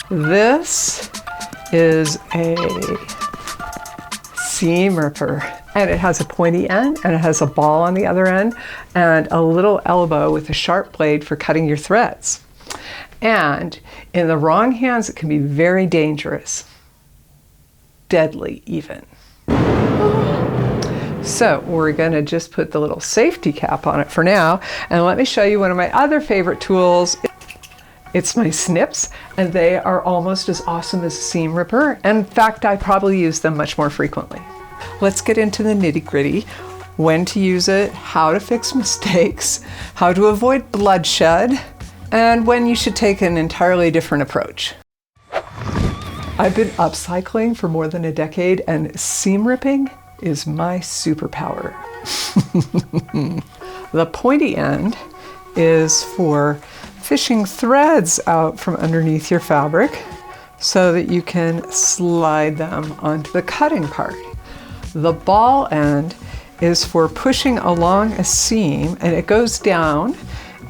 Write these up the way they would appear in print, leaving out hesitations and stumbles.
This is a seam ripper, and it has a pointy end and it has a ball on the other end and a little elbow with a sharp blade for cutting your threads. And in the wrong hands, it can be very dangerous, deadly even. So we're going to just put the little safety cap on it for now, and let me show you one of my other favorite tools. It's my snips, and they are almost as awesome as a seam ripper. In fact, I probably use them much more frequently. Let's get into the nitty-gritty: when to use it, how to fix mistakes, how to avoid bloodshed, and when you should take an entirely different approach. I've been upcycling for more than a decade, and seam ripping is my superpower. The pointy end is for fishing threads out from underneath your fabric so that you can slide them onto the cutting part. The ball end is for pushing along a seam, and it goes down,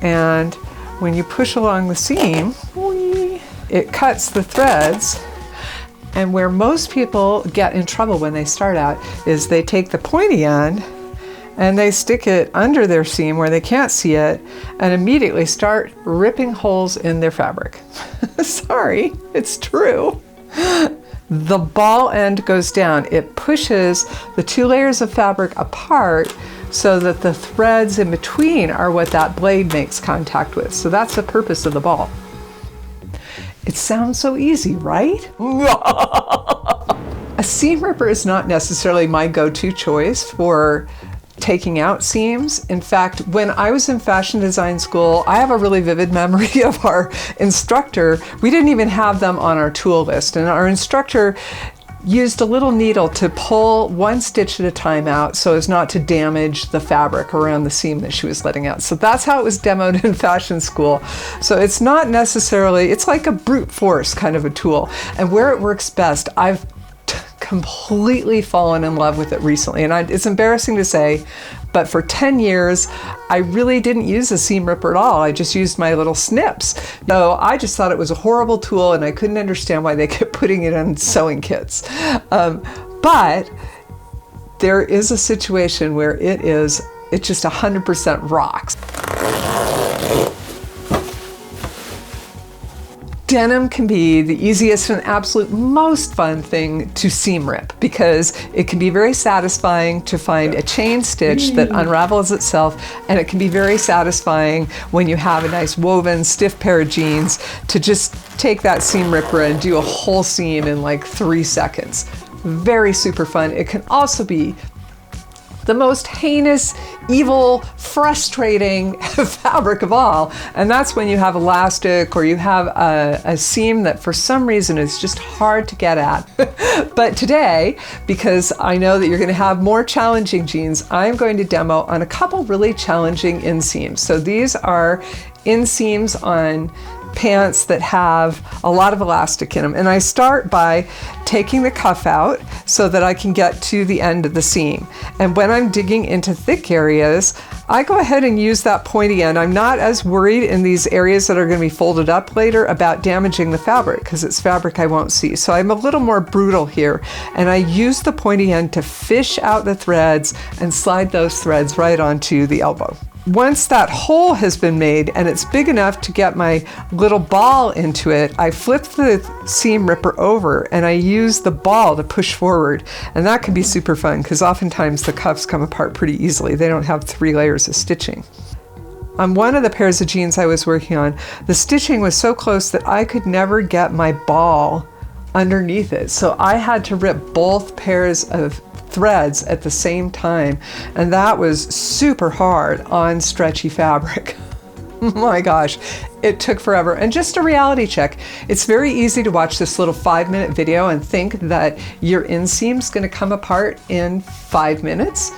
and when you push along the seam, it cuts the threads. And where most people get in trouble when they start out is they take the pointy end and they stick it under their seam where they can't see it and immediately start ripping holes in their fabric. Sorry, it's true. The ball end goes down. It pushes the two layers of fabric apart so that the threads in between are what that blade makes contact with. So that's the purpose of the ball. It sounds so easy, right? A seam ripper is not necessarily my go-to choice for taking out seams. In fact, when I was in fashion design school, I have a really vivid memory of our instructor. We didn't even have them on our tool list, and our instructor used a little needle to pull one stitch at a time out so as not to damage the fabric around the seam that she was letting out. So that's how it was demoed in fashion school. So it's not necessarily, it's like a brute force kind of a tool. And where it works best, I've completely fallen in love with it recently. And it's embarrassing to say, but for 10 years, I really didn't use a seam ripper at all. I just used my little snips. So I just thought it was a horrible tool, and I couldn't understand why they kept putting it in sewing kits. But there is a situation where it just 100% rocks. Denim can be the easiest and absolute most fun thing to seam rip because it can be very satisfying to find a chain stitch that unravels itself, and it can be very satisfying when you have a nice woven stiff pair of jeans to just take that seam ripper and do a whole seam in like 3 seconds. Very super fun. It can also be the most heinous, evil, frustrating fabric of all. And that's when you have elastic or you have a seam that for some reason is just hard to get at. But today, because I know that you're going to have more challenging jeans, I'm going to demo on a couple really challenging inseams. So these are inseams on pants that have a lot of elastic in them. And I start by taking the cuff out so that I can get to the end of the seam. And when I'm digging into thick areas, I go ahead and use that pointy end. I'm not as worried in these areas that are going to be folded up later about damaging the fabric because it's fabric I won't see. So I'm a little more brutal here, and I use the pointy end to fish out the threads and slide those threads right onto the elbow. Once that hole has been made and it's big enough to get my little ball into it, I flip the seam ripper over and I use the ball to push forward. And that can be super fun because oftentimes the cuffs come apart pretty easily. They don't have 3 layers of stitching. On one of the pairs of jeans I was working on, the stitching was so close that I could never get my ball underneath it. So I had to rip both pairs of threads at the same time, and that was super hard on stretchy fabric. My gosh, it took forever. And just a reality check, it's very easy to watch this little 5-minute video and think that your inseam's going to come apart in 5 minutes.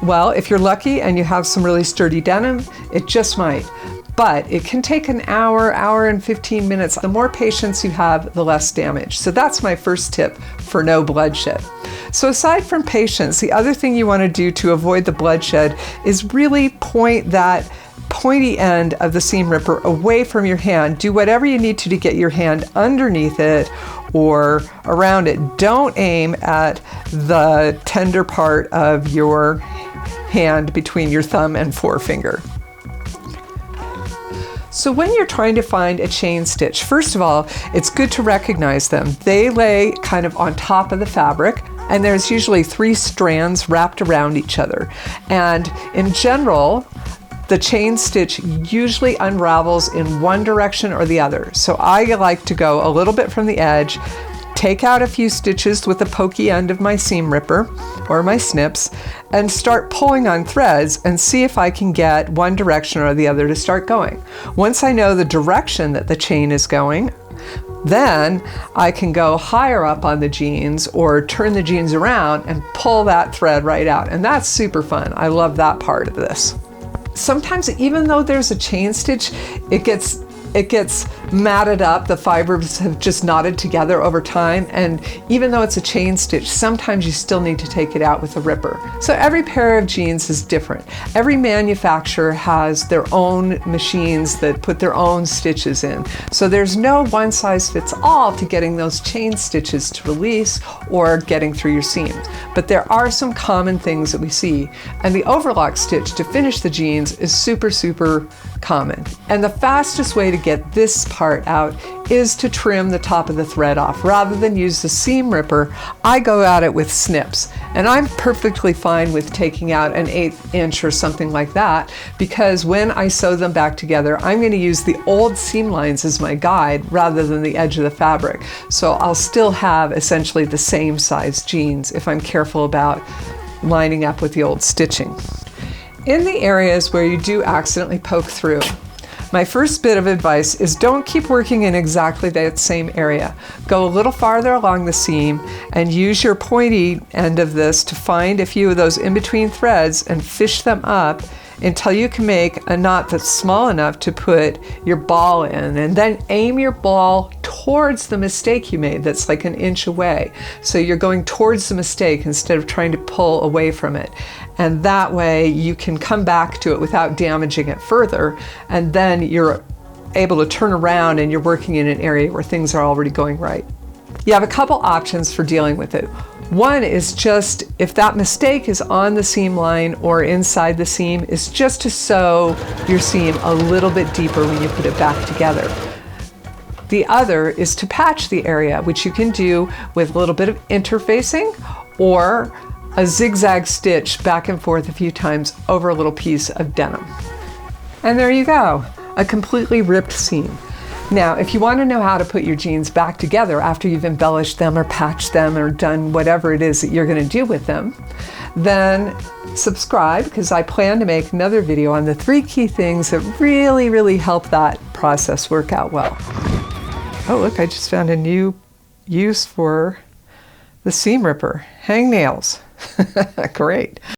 Well, if you're lucky and you have some really sturdy denim, it just might. But it can take an hour, hour and 15 minutes. The more patience you have, the less damage. So that's my first tip for no bloodshed. So aside from patience, the other thing you want to do to avoid the bloodshed is really point that pointy end of the seam ripper away from your hand. Do whatever you need to get your hand underneath it or around it. Don't aim at the tender part of your hand between your thumb and forefinger. So when you're trying to find a chain stitch, first of all, it's good to recognize them. They lay kind of on top of the fabric, and there's usually 3 strands wrapped around each other. And in general, the chain stitch usually unravels in one direction or the other. So I like to go a little bit from the edge, take out a few stitches with the pokey end of my seam ripper or my snips, and start pulling on threads and see if I can get one direction or the other to start going. Once I know the direction that the chain is going, then I can go higher up on the jeans or turn the jeans around and pull that thread right out. And that's super fun. I love that part of this. Sometimes even though there's a chain stitch, it gets matted up. The fibers have just knotted together over time, and even though it's a chain stitch, sometimes you still need to take it out with a ripper. So every pair of jeans is different. Every manufacturer has their own machines that put their own stitches in. So there's no one size fits all to getting those chain stitches to release or getting through your seam. But there are some common things that we see, and the overlock stitch to finish the jeans is super, super common. And the fastest way to get this part out is to trim the top of the thread off. Rather than use the seam ripper, I go at it with snips. And I'm perfectly fine with taking out an 1/8 inch or something like that, because when I sew them back together, I'm going to use the old seam lines as my guide rather than the edge of the fabric. So I'll still have essentially the same size jeans if I'm careful about lining up with the old stitching. In the areas where you do accidentally poke through, my first bit of advice is don't keep working in exactly that same area. Go a little farther along the seam and use your pointy end of this to find a few of those in-between threads and fish them up until you can make a knot that's small enough to put your ball in, and then aim your ball towards the mistake you made that's like 1 inch away. So you're going towards the mistake instead of trying to pull away from it. And that way you can come back to it without damaging it further, and then you're able to turn around and you're working in an area where things are already going right. You have a couple options for dealing with it. One is just, if that mistake is on the seam line or inside the seam, is just to sew your seam a little bit deeper when you put it back together. The other is to patch the area, which you can do with a little bit of interfacing or a zigzag stitch back and forth a few times over a little piece of denim. And there you go, a completely ripped seam. Now, if you want to know how to put your jeans back together after you've embellished them or patched them or done whatever it is that you're going to do with them, then subscribe, because I plan to make another video on the 3 key things that really, really help that process work out well. Oh, look, I just found a new use for the seam ripper. Hang nails. Great.